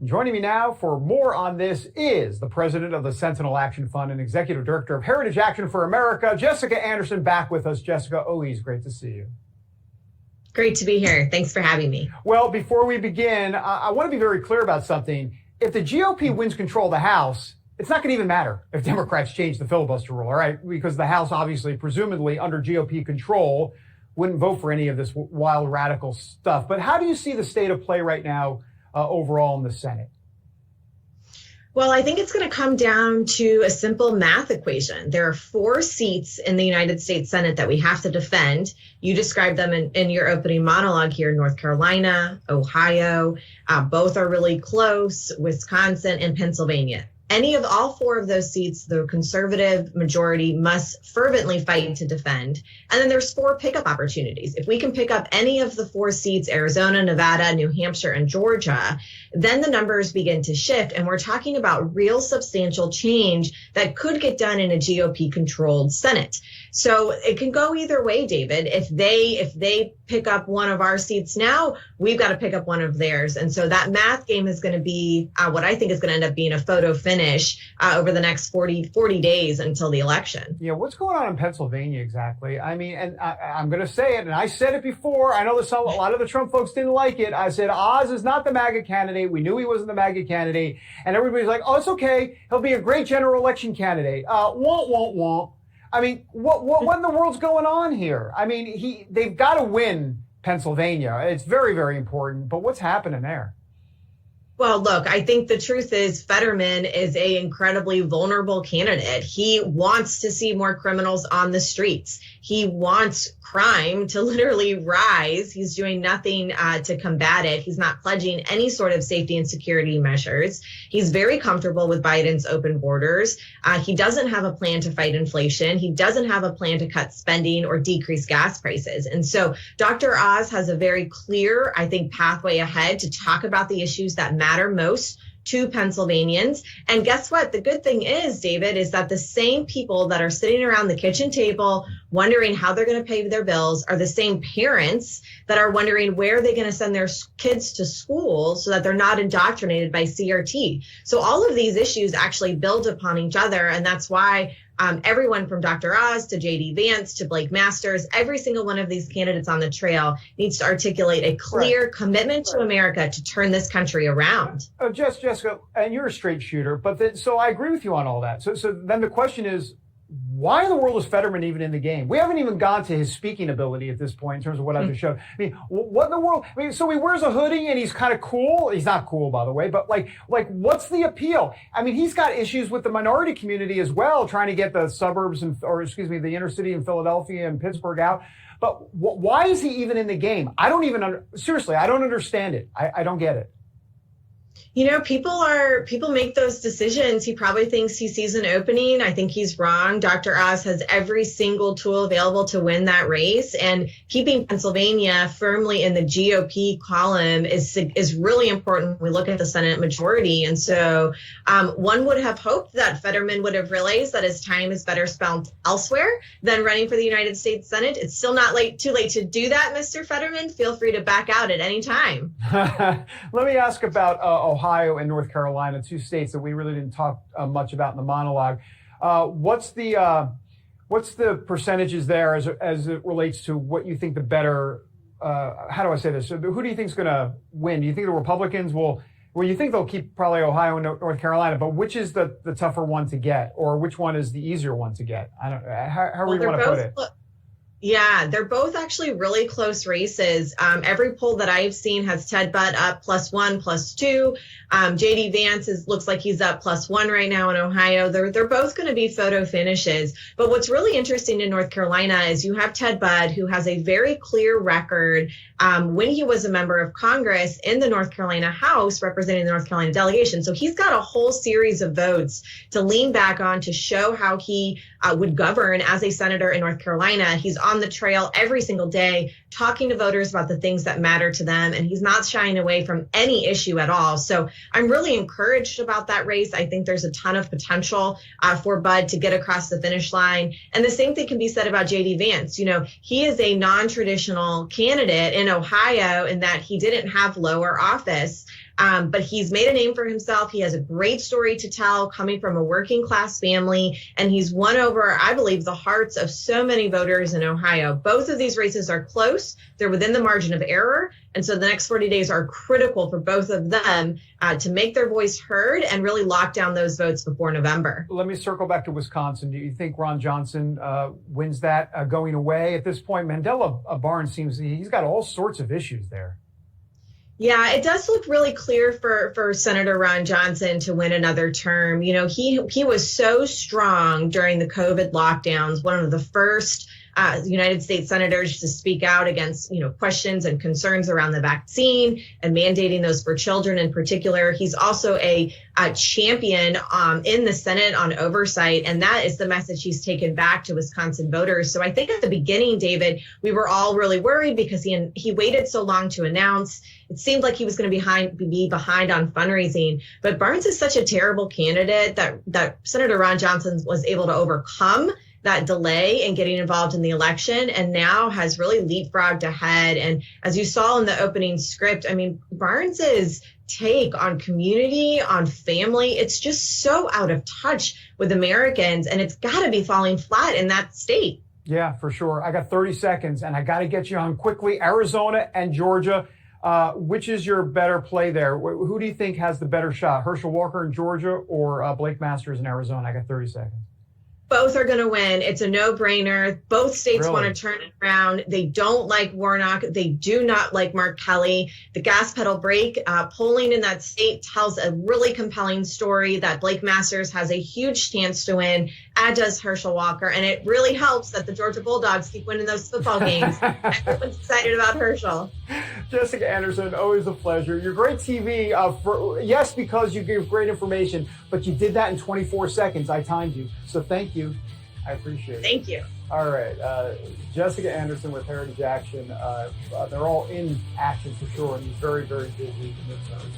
Joining me now for more on this is the president of the Sentinel Action Fund and executive director of Heritage Action for America, Jessica Anderson, back with us. Jessica, always great to see you. Great to be here. Thanks for having me. Well, before we begin, I want to be very clear about something. If the GOP wins control of the House, it's not going to even matter if Democrats change the filibuster rule, all right? Because the House, obviously, presumably under GOP control, wouldn't vote for any of this wild radical stuff. But how do you see the state of play right now overall in the Senate? Well, I think it's going to come down to a simple math equation. There are 4 seats in the United States Senate that we have to defend. You described them in your opening monologue here: North Carolina, Ohio. Both are really close, Wisconsin and Pennsylvania. Any of all 4 of those seats, the conservative majority must fervently fight to defend. And then there's 4 pickup opportunities. If we can pick up any of the 4 seats, Arizona, Nevada, New Hampshire, and Georgia, then the numbers begin to shift. And we're talking about real substantial change that could get done in a GOP-controlled Senate. So it can go either way, David. If they pick up one of our seats now, we've got to pick up one of theirs. And so that math game is going to be what I think is going to end up being a photo finish over the next 40 days until the election. Yeah, what's going on in Pennsylvania exactly? I mean, and I'm going to say it, and I said it before. I know that a lot of the Trump folks didn't like it. I said, Oz is not the MAGA candidate. We knew he wasn't the MAGA candidate. And everybody's like, oh, it's okay. He'll be a great general election candidate. Won't. I mean, what in the world's going on here? I mean, they've got to win Pennsylvania. It's very, very important. But what's happening there? Well, look, I think the truth is Fetterman is an incredibly vulnerable candidate. He wants to see more criminals on the streets. He wants crime to literally rise. He's doing nothing to combat it. He's not pledging any sort of safety and security measures. He's very comfortable with Biden's open borders. He doesn't have a plan to fight inflation. He doesn't have a plan to cut spending or decrease gas prices. And so Dr. Oz has a very clear, I think, pathway ahead to talk about the issues that matter most to Pennsylvanians. And guess what? The good thing is, David, is that the same people that are sitting around the kitchen table wondering how they're going to pay their bills are the same parents that are wondering where they're going to send their kids to school so that they're not indoctrinated by CRT. So all of these issues actually build upon each other. And that's why everyone from Dr. Oz to J.D. Vance to Blake Masters, every single one of these candidates on the trail needs to articulate a clear commitment to America to turn this country around. Jessica, and you're a straight shooter, but so I agree with you on all that. So then the question is, why in the world is Fetterman even in the game? We haven't even gone to his speaking ability at this point in terms of what I just showed. I mean, what in the world? I mean, so he wears a hoodie and he's kind of cool. He's not cool, by the way, but like, what's the appeal? I mean, he's got issues with the minority community as well, trying to get the suburbs the inner city in Philadelphia and Pittsburgh out. But why is he even in the game? I don't even seriously, I don't understand it. I don't get it. You know, people make those decisions. He probably thinks he sees an opening. I think he's wrong. Dr. Oz has every single tool available to win that race, and keeping Pennsylvania firmly in the GOP column is really important when we look at the Senate majority. And so one would have hoped that Fetterman would have realized that his time is better spent elsewhere than running for the United States Senate. It's still not too late to do that, Mr. Fetterman. Feel free to back out at any time. Let me ask about Ohio and North Carolina, 2 states that we really didn't talk much about in the monologue. What's the percentages there as it relates to what you think the better? How do I say this? So who do you think is going to win? Do you think the Republicans will? Well, you think they'll keep probably Ohio and North Carolina, but which is the tougher one to get, or which one is the easier one to get? I don't. How do you want to put it? Yeah, they're both actually really close races. Every poll that I've seen has Ted Budd up +1, +2. J.D. Vance looks like he's up +1 right now in Ohio. They're both going to be photo finishes. But what's really interesting in North Carolina is you have Ted Budd, who has a very clear record when he was a member of Congress in the North Carolina House representing the North Carolina delegation. So he's got a whole series of votes to lean back on to show how he would govern as a senator in North Carolina. He's on the trail every single day talking to voters about the things that matter to them, and he's not shying away from any issue at all. So I'm really encouraged about that race. I think there's a ton of potential for Budd to get across the finish line. And the same thing can be said about J.D. Vance. You know, he is a non-traditional candidate in Ohio in that he didn't have lower office. But he's made a name for himself. He has a great story to tell coming from a working class family. And he's won over, I believe, the hearts of so many voters in Ohio. Both of these races are close. They're within the margin of error. And so the next 40 days are critical for both of them to make their voice heard and really lock down those votes before November. Let me circle back to Wisconsin. Do you think Ron Johnson wins that going away at this point? Mandela Barnes seems he's got all sorts of issues there. Yeah, it does look really clear for Senator Ron Johnson to win another term. You know, he was so strong during the COVID lockdowns, one of the first United States senators to speak out against, questions and concerns around the vaccine and mandating those for children in particular. He's also a champion in the Senate on oversight, and that is the message he's taken back to Wisconsin voters. So I think at the beginning, David, we were all really worried because he waited so long to announce. It seemed like he was going to be behind on fundraising, but Barnes is such a terrible candidate that Senator Ron Johnson was able to overcome that delay in getting involved in the election and now has really leapfrogged ahead. And as you saw in the opening script, I mean, Barnes's take on community, on family, it's just so out of touch with Americans, and it's got to be falling flat in that state. Yeah, for sure. I got 30 seconds and I got to get you on quickly. Arizona and Georgia. Which is your better play there? Who do you think has the better shot? Herschel Walker in Georgia or Blake Masters in Arizona? I got 30 seconds. Both are going to win. It's a no-brainer. Both states want to turn it around. They don't like Warnock. They do not like Mark Kelly. The gas pedal brake. Polling in that state tells a really compelling story that Blake Masters has a huge chance to win, as does Herschel Walker. And it really helps that the Georgia Bulldogs keep winning those football games. Everyone's excited about Herschel. Jessica Anderson, always a pleasure. You're great TV. Yes, because you give great information, but you did that in 24 seconds. I timed you. So thank you. I appreciate it. Thank you. All right. Jessica Anderson with Heritage Action. They're all in action for sure, and he's very, very busy midterms.